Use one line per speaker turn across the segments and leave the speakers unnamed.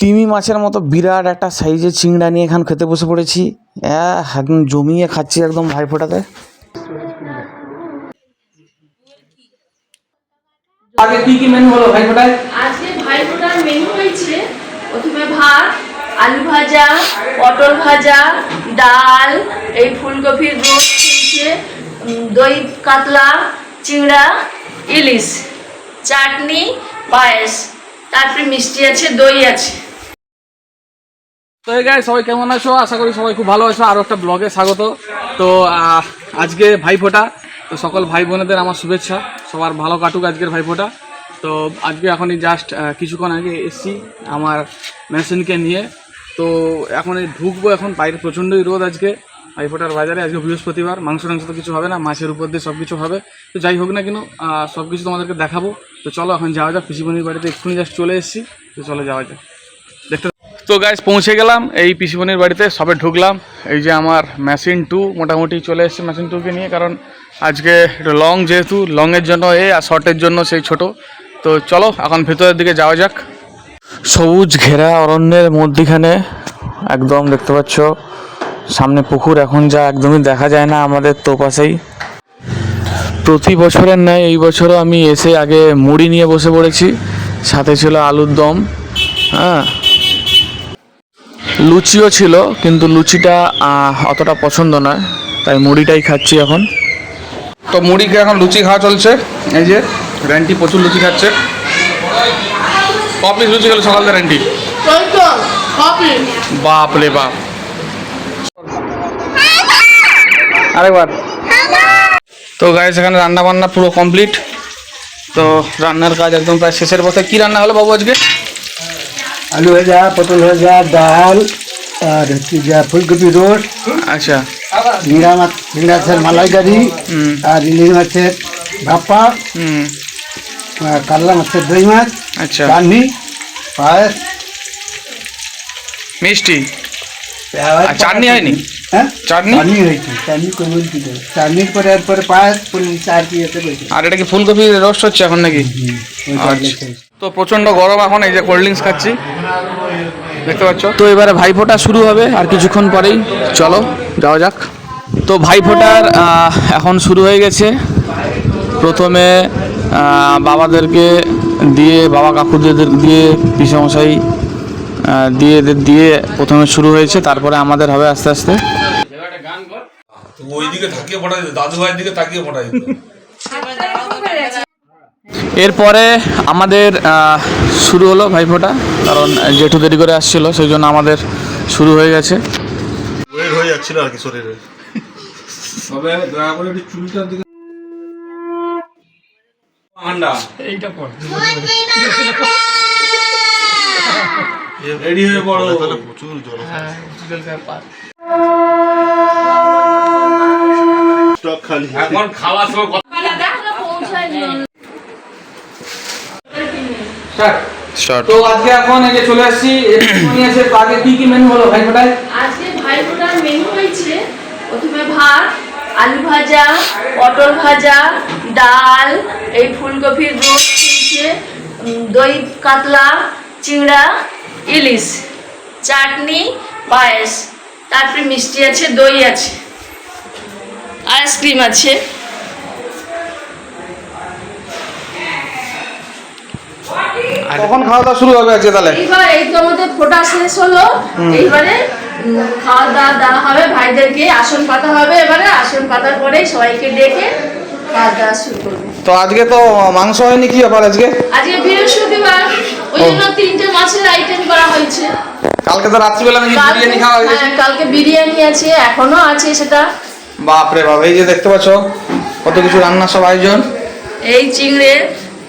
তিমি মাছের মতো বিরাট একটা সাইজের চিংড়া নিয়ে এখন খেতে বসে পড়েছি। একদম জমিয়ে খাচ্ছি একদম ভাইফোঁটাতে। আগে কি কি মেনু হলো ভাইফোঁটায়?
আজকে ভাইফোঁটার মেনু হয়েছে প্রথমে ভাত, আলু ভাজা, পটল ভাজা, ডাল, এই ফুলকপির রোস্ট হয়েছে, দই কাতলা, চিংড়া, ইলিশ, চাটনি, পায়েস, তারপরে মিষ্টি আছে, দই আছে।
তো এই গাইস সবাই কেমন আছো? আশা করি সবাই খুব ভালো আছো। আরও একটা ব্লগে স্বাগত। তো আজকে ভাইফোঁটা, তো সকল ভাই বোনেদের আমার শুভেচ্ছা, সবার ভালো কাটুক আজকের ভাইফোঁটা। তো আজকে এখনই জাস্ট কিছুক্ষণ আগে এসছি আমার মেশিনকে নিয়ে। তো এখন ঢুকবো, এখন বাইরে প্রচণ্ডই রোদ আজকে ভাইফোঁটার বাজারে। আজকে বৃহস্পতিবার, মাংস তো কিছু হবে না, মাছের উপর দিয়ে সব কিছু হবে। তো যাই হোক না কেন সব কিছু তোমাদেরকে দেখাবো। তো চলো এখন যাওয়া যাক। পিসিমণির বাড়িতে এক্ষুনি জাস্ট চলে এসেছি, তো চলো যাওয়া যাক। দেখতে তো গাইস পৌঁছে গেলাম এই পিসিমণির বাড়িতে, সবে ঢুকলাম। এই যে আমার মেশিন 2 মোটামুটি চলে এসেছে মেশিন 2কে নিয়ে, কারণ আজকে লং, যেহেতু লংয়ের জন্য আর শর্টের জন্য সেই ছোট। তো চলো এখন ভেতরের দিকে যাওয়া যাক।
সবুজ ঘেরা অরণ্যের মধ্যিখানে একদম দেখতে পাচ্ছ সামনে পুকুর, এখন যা একদমই দেখা যায় না আমাদের তো পাশেই। প্রতি বছরের ন্যায় এই বছরও আমি এসে আগে মুড়ি নিয়ে বসে পড়েছি, সাথে ছিল আলুর দম, লুচিও ছিল, কিন্তু লুচিটা অতটা পছন্দ নয়, তাই মুড়িটাই খাচ্ছি এখন।
তো মুড়িকে এখন লুচি খাওয়া চলছে। এই যে র্যান্টি প্রচুর লুচি খাচ্ছে। কপিস লুচি গেল সকাল থেকে র্যান্টি, বাপ রে বাপ। আরেকবার। তো গাইস এখানে রান্না বান্না পুরো কমপ্লিট। তো রান্নার কাজ একদম প্রায় শেষের পথে। কি রান্না হলো বাবু আজকে?
আলু ভাজা, পটল ভাজা, ডাল, আর হচ্ছে যা ফুলকপি রোস্ট,
আচ্ছা,
ঝিঙ্গা মাছের মালাইকারি, আর ইলিশ মাছের ভাপা, আর কাতলা মাছের দই মাছ,
আচ্ছা,
চাটনি, পায়েস,
মিষ্টি। আর চাটনি হয়নি?
হ্যাঁ
চাটনি
চাটনি হয়েছে, চাটনি করবো কি দেবো, চাটনির পরে এরপরে পায়েস চার কি এসে গেছে।
আর এটা কি ফুলকপি রোস্ট হচ্ছে এখন নাকি? আচ্ছা। তো প্রচন্ড গরম এখন, এই যে কোল্ড ড্রিঙ্কস খাচ্ছি দেখতে পাচ্ছ।
তো এবারে ভাইফোঁটা শুরু হবে আর কিছুক্ষণ পরেই, চলো যাওয়া যাক। তো ভাইফোঁটার এখন শুরু হয়ে গেছে। প্রথমে বাবাদেরকে দিয়ে, বাবা কাকুদের দিয়ে, পিসেমশাই দিয়ে প্রথমে শুরু হয়েছে, তারপরে আমাদের হবে আস্তে আস্তে।
ওইদিকে থাকিয়ে পড়াই, দাদু ভাইয়ের দিকে তাকিয়ে পড়াই।
এরপরে আমাদের শুরু হলো ভাইফোঁটা, কারণ জেঠু দেরি করে আসছিল, সেই জন্য আমাদের শুরু হয়ে গেছে।
ওয়েট হয়ে যাচ্ছিল আর কি শরীরে। তবে দয়া করে একটু চুলটার দিকে আন্ডা এইটা পড়, রেডি হয়ে পড়ো। তাহলে প্রচুর জল, হ্যাঁ জল খায় পার স্টক খালি। এখন খাওয়া সময় কথা
স্টার্ট। তো আজকে এখন এই যে চলে আসছি এসে, আগে কি কি মেনু হলো ভাইফোঁটায়?
আজকে ভাইফোঁটার মেনু হয়েছে প্রথমে ভাত, আলু ভাজা, পটল ভাজা, ডাল, এই ফুলকপির রোস্ট হয়েছে, দই কাতলা, চিংড়া, ইলিশ, চাটনি, পায়েস, তারপরে মিষ্টি আছে, দই আছে, আইসক্রিম আছে।
কখন খাওয়া দাওয়া শুরু হবে আজকে তাহলে?
এইবার এই তো আমাদের ফোঁটা শেষ হলো, এইবারে খাওয়া দাওয়া দেওয়া হবে ভাইদেরকে, আসন পাতা হবে। এবারে আসন পাতার পরে সবাইকে ডেকে খাওয়া দাওয়া শুরু করবে।
তো আজকে তো মাংস হয়নি, কি ব্যাপার আজকে?
আজকে বৃহস্পতিবার, ওই জন্য 3টে মাছের আইটেম করা হয়েছে।
কালকে তো রাত্রিবেলা নাকি বিরিয়ানি খাওয়া হয়েছে?
হ্যাঁ, কালকে বিরিয়ানি আছে, এখনো আছে সেটা।
বাপরে বাপ, এই যে দেখতে পাচ্ছ কত কিছু রান্নার সব আয়োজন।
এই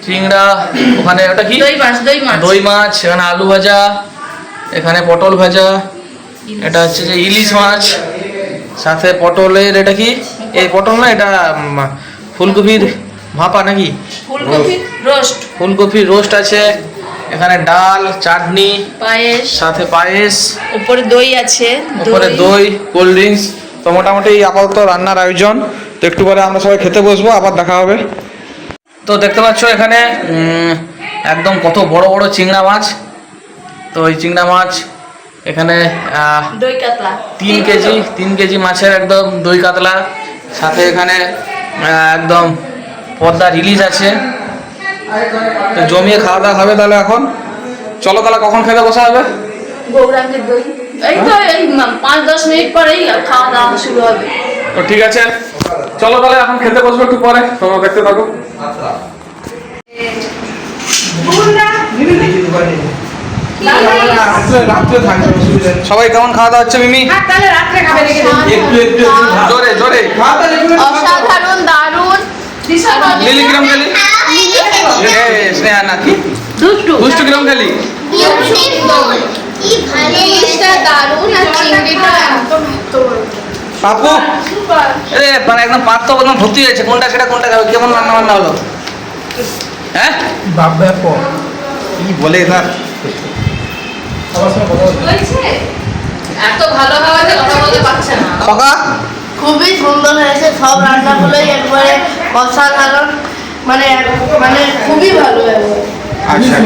চিংড়া, ওখানে ওটা কি
দই মাছ,
দই মাছ, এখানে আলু ভাজা, এখানে পটল ভাজা, এটা হচ্ছে যে ইলিশ মাছ, সাথে পটলের, এটা কি এই পটল না, এটা ফুলকপির ভাপা নাকি, ফুলকপির রোস্ট আছে, এখানে ডাল, চাটনি,
পায়েস,
সাথে পায়েস,
উপরে দই আছে,
উপরে দই, কোল্ড ড্রিঙ্কস। তো মোটামুটি আপাতত রান্নার আয়োজন। তো একটু পরে আমরা সবাই খেতে বসবো, আবার দেখা হবে। তো দেখতে পাচ্ছ এখানে একদম কত বড় বড় চিংড়া মাছ, তো এই চিংড়া মাছ এখানে
দই কাতলা
3 কেজি মাছের একদম দই কাতলা, সাথে এখানে একদম পদ্মা রিলিজ আছে। তো জমিয়ে খাওয়া দাওয়া হবে তাহলে এখন। চলো তাহলে কখন খেতে বসা হবে?
গৌরাঙ্গের দই এই তো এই 5-10 মিনিট পরেই খাওয়া দাওয়া শুরু হবে।
তো ঠিক আছে, চলো তাহলে এখন খেতে বসবো একটু পরে, তোমরা দেখতে থাকো। সবাই কেমন খাওয়া দাওয়া হচ্ছে মিমি? জোরে জোরে।
অসাধারণ, দারুণ।
লিলি কিরম খেলি? স্নেহা নাকি দুষ্টু কিরম খেলি? পাপু মানে একদম পাত তো একদম ভর্তি হয়েছে, কোনটা সেটা কোনটা খাবে? কেমন রান্না বান্না হলো? হ্যাঁ কি বলে না,
এত ভালো খাওয়াতে কথা বলতে পারছে না।
খোকা
খুবই সুন্দর হয়েছে, সব রান্নাগুলোই একবারে অসাধারণ, মানে মানে খুবই ভালো হয়েছে।
আচ্ছা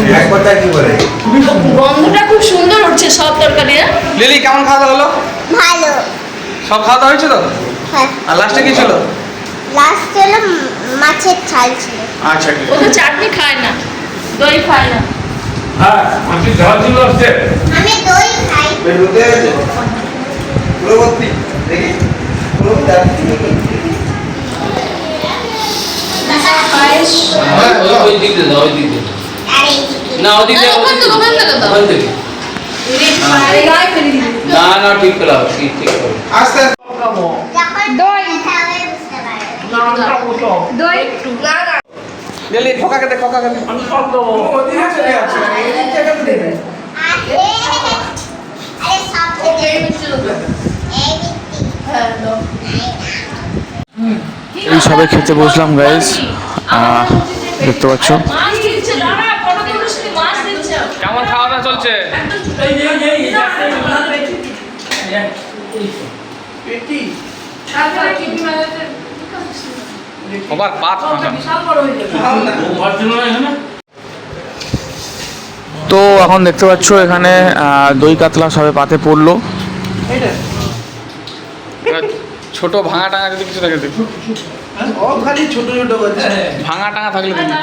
গন্ধটা খুব সুন্দর উঠছে সব তরকারিরা।
লিলি কেমন খাওয়া দাওয়া হলো?
ভালো।
সব খাওয়া দাওয়া হয়েছে তো?
হ্যাঁ,
আর লাস্টে কি ছিল?
লাস্ট হলো মাছের ঝাল ছিল।
আচ্ছা ঠিক
ও তো চাটনি খায় না, দই খায় না।
আমি দই খাই। আর এই
না ওদিক
না, ওখান থেকে দাও।
না ঠিক পেলাম, ঠিক
যখন খাবে বুঝতে পারবে।
লিলি খোকাকে দে, খোকাকে দে।
আরে সব থেকে এই মিষ্টি।
এই সবে খেতে বসলাম গাইস, দেখতে পাচ্ছ
মাছ দিচ্ছে, দাঁড়া, ফটো তুলিস নি, মাছ দিচ্ছে।
কেমন খাওয়া দাওয়া চলছে? আবার পাত তো এখন দেখতে পাচ্ছ এখানে দই কাতলা সবে পাতে পড়লো। ছোট ভাঙা টাঙা যদি কিছু থাকে দেখো, ভাঙা টাঙা থাকলে দেখি।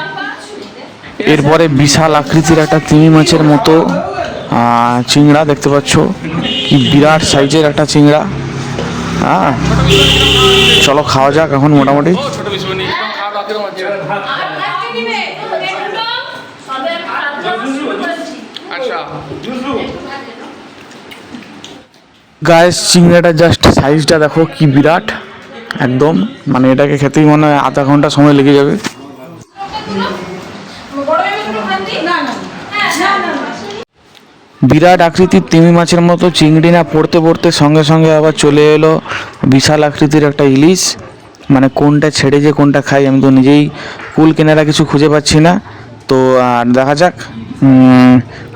এরপরে বিশাল আকৃতির একটা তিমি মাছের মতো চিংড়া দেখতে পাচ্ছ, কি বিরাট সাইজের একটা চিংড়া। হ্যাঁ চলো খাওয়া যাক এখন মোটামুটি। গাইস চিংড়াটা জাস্ট সাইজটা দেখো কি বিরাট একদম, মানে এটাকে খেতেই মনে হয় আধা ঘন্টা সময় লেগে যাবে। বিরাট আকৃতির তিমি মাছের মতো চিংড়ি না পড়তে পড়তে সঙ্গে সঙ্গে আবার চলে এলো বিশাল আকৃতির একটা ইলিশ। মানে কোনটা ছেড়ে যে কোনটা খাই আমি তো নিজেই কুল কেনারা কিছু খুঁজে পাচ্ছি না। তো আর দেখা যাক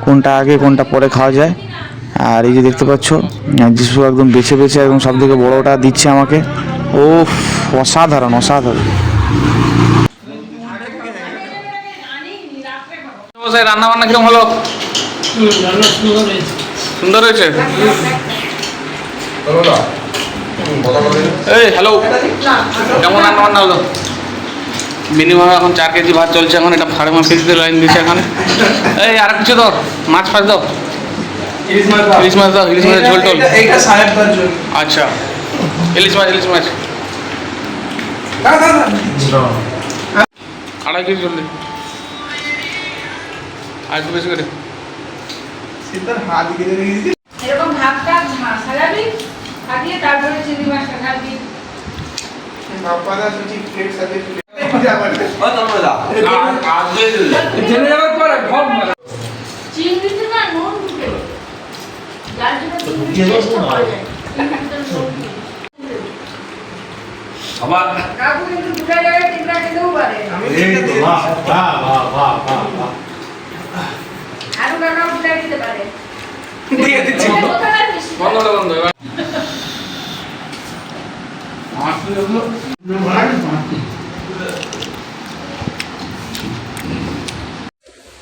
কোনটা আগে কোনটা পরে খাওয়া যায়। আর এই যে দেখতে পাচ্ছ যিশু একদম বেছে বেছে একদম সব থেকে বড়োটা দিচ্ছে আমাকে। ও অসাধারণ অসাধারণ। রান্না বান্না কিরকম হলো? সুন্দর হয়েছে। এই হ্যালো, কেমন রান্না বান্না হলো? মিনিমাম এখন 4 কেজি ভাত চলছে, এখন এটা 5.5 কেজিতে লাইন দিচ্ছে এখানে। এই আর কিছু দাও, মাছ ফাছ দাও, ইলিশ মাছ দাও, ইলিশ মাছের ঝোল টোল। আচ্ছা ইলিশ মাছ 2.5 কেজি জলদি, আর একটু বেশি করে।
এরকম ভাতটা সাজাবি, সাজিয়ে তারপরে চিংড়ি মাছটা ঢালবি।
চিংড়িতে না নুন ঢুকে, যার জন্য চিংড়ির টেস্টটা পাওয়া যায়। চিংড়িতে নুন ঢুকে।
কাকু কিন্তু দুটো জায়গায় চিংড়া খেতেও পারে। আলু কাকাও ফুটাই দিতে পারে।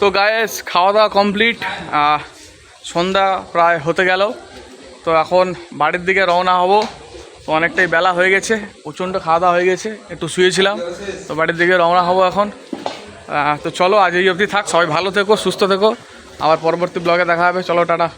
তো গায়েস খাওয়া দাওয়া কমপ্লিট,
সন্ধ্যা প্রায় হতে গেল। তো এখন বাড়ির দিকে রওনা হব। তো অনেকটাই বেলা হয়ে গেছে, প্রচণ্ড খাওয়া দাওয়া হয়ে গেছে, একটু শুয়েছিলাম। তো বাড়ির দিকে রওনা হব এখন। তো চলো আজ এই অবধি থাক, সবাই ভালো থেকো, সুস্থ থেকো, আবার পরবর্তী ব্লগে দেখা হবে। চলো টাটা।